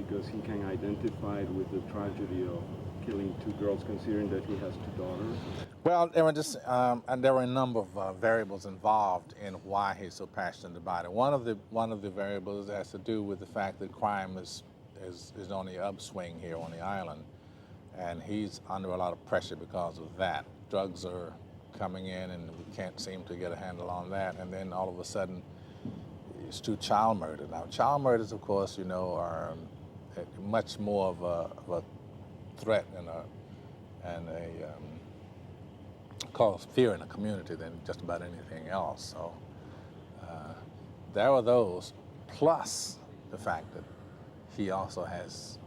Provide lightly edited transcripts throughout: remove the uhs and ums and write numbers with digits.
because he can identify with the tragedy of killing two girls, considering that he has two daughters? Well, and there were a number of variables involved in why he's so passionate about it. One of the variables has to do with the fact that crime is on the upswing here on the island, and he's under a lot of pressure because of that. Drugs are coming in, and we can't seem to get a handle on that. And then all of a sudden, it's to child murder. Now, child murders, of course, are much more of a threat and cause fear in the community than just about anything else. So there are those, plus the fact that he also has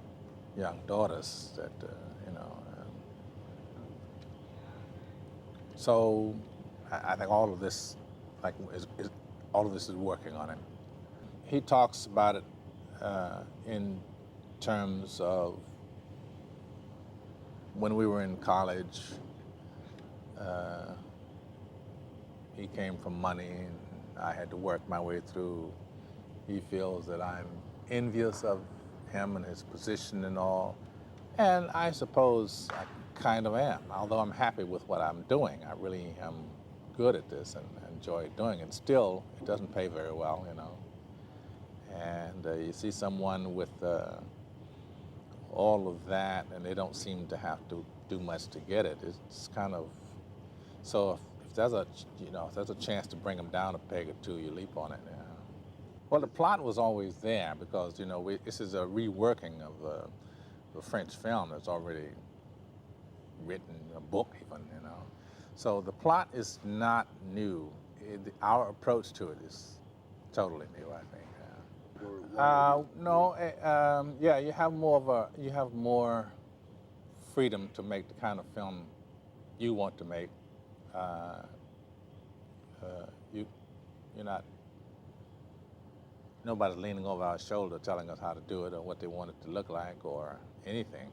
young daughters that, so I think all of this, all of this is working on him. He talks about it in terms of when we were in college. He came from money, and I had to work my way through. He feels that I'm envious of him and his position and all, and I suppose I kind of am. Although I'm happy with what I'm doing, I really am good at this and enjoy doing it. Still, it doesn't pay very well, And you see someone with all of that, and they don't seem to have to do much to get it. It's kind of, so if there's a chance to bring them down a peg or two, you leap on it. Well, the plot was always there because this is a reworking of a French film that's already written, a book even. So the plot is not new. Our approach to it is totally new, I think. No, you have more freedom to make the kind of film you want to make. Nobody's leaning over our shoulder telling us how to do it or what they want it to look like or anything.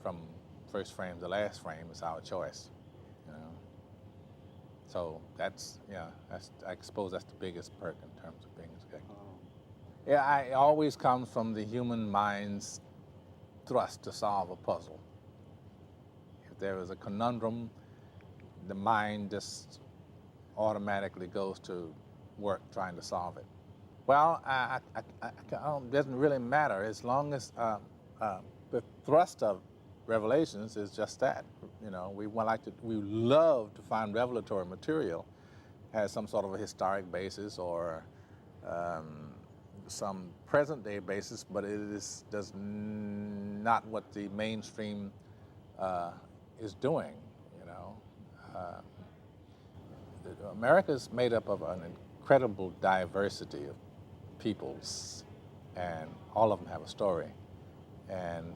From first frame to last frame is our choice. So I suppose that's the biggest perk in terms of being a executive. Yeah, it always comes from the human mind's thrust to solve a puzzle. If there is a conundrum, the mind just automatically goes to work trying to solve it. Well, it doesn't really matter as long as the thrust of Revelations is just that. We love to find revelatory material has some sort of a historic basis or some present-day basis, but it does not what the mainstream is doing. America is made up of an incredible diversity of peoples, and all of them have a story. And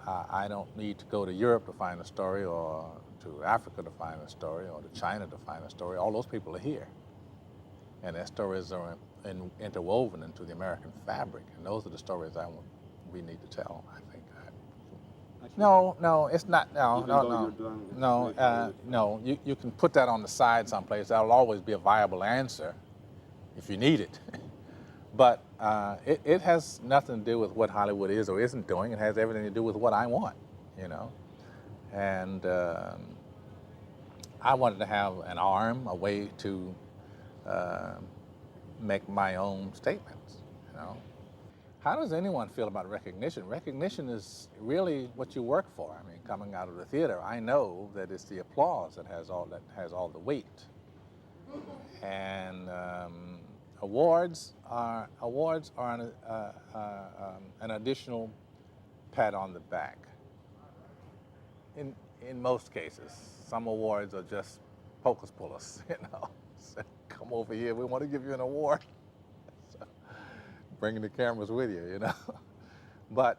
I don't need to go to Europe to find a story, or to Africa to find a story, or to China to find a story. All those people are here, and their stories are interwoven into the American fabric, and those are the stories we need to tell, I think. No, it's not. No. You can put that on the side someplace. That'll always be a viable answer if you need it. But it has nothing to do with what Hollywood is or isn't doing. It has everything to do with what I want, And I wanted to have an arm, a way to make my own statements, How does anyone feel about recognition? Recognition is really what you work for. Coming out of the theater, I know that it's the applause that has all the weight. And awards are an additional pat on the back. In most cases, some awards are just pocus pullers, So, come over here, we want to give you an award. So, bringing the cameras with you, But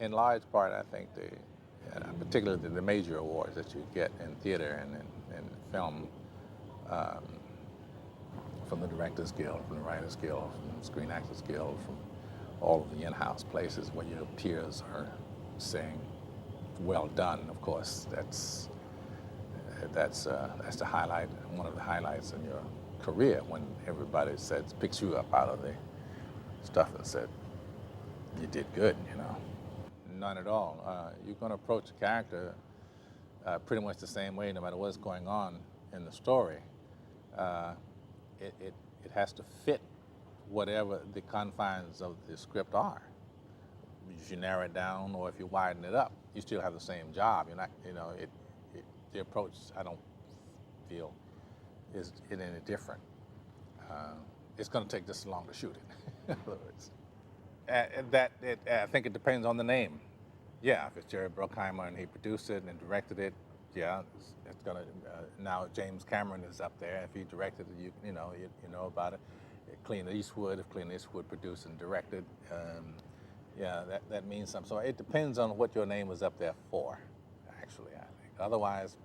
in large part, I think particularly the major awards that you get in theater and in film, from the Directors Guild, from the Writers Guild, from the Screen Actors Guild, from all of the in-house places where your peers are saying, "Well done." Of course, that's the highlight, one of the highlights in your career when everybody picks you up out of stuff that said, you did good, you know. None at all. You're going to approach a character pretty much the same way no matter what's going on in the story. It has to fit whatever the confines of the script are. If you narrow it down or if you widen it up, you still have the same job. You're not, you know, the approach, I don't feel, is any different. It's going to take just as long to shoot it. In other words. I think it depends on the name. Yeah, if it's Jerry Bruckheimer and he produced it and directed it, yeah, it's gonna. Now James Cameron is up there. If he directed it, you know about it. Clint Eastwood, if Clint Eastwood produced and directed, yeah, that means something. So it depends on what your name was up there for. Actually, I think. Otherwise,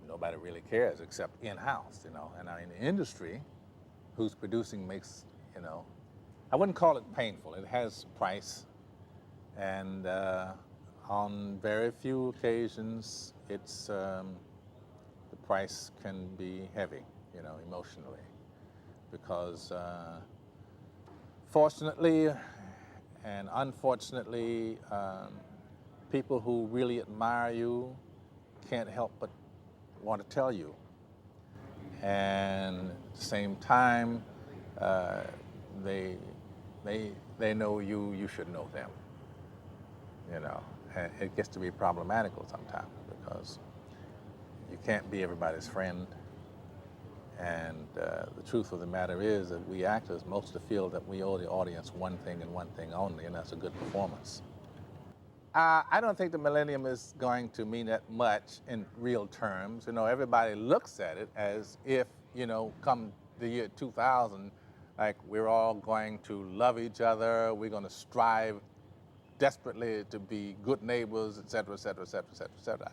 nobody really cares except in-house, you know. And now in the industry, who's producing makes, you know. I wouldn't call it painful. It has price, and on very few occasions, it's the price can be heavy, you know, emotionally, because fortunately and unfortunately, people who really admire you can't help but want to tell you, and at the same time, they know you, you should know them, you know. And it gets to be problematical sometimes because you can't be everybody's friend. And the truth of the matter is that we actors mostly feel that we owe the audience one thing and one thing only, and that's a good performance. I don't think the millennium is going to mean that much in real terms. You know, everybody looks at it as if, you know, come the year 2000, like we're all going to love each other, we're going to strive desperately to be good neighbors, et cetera, et cetera, et cetera, et cetera, et cetera.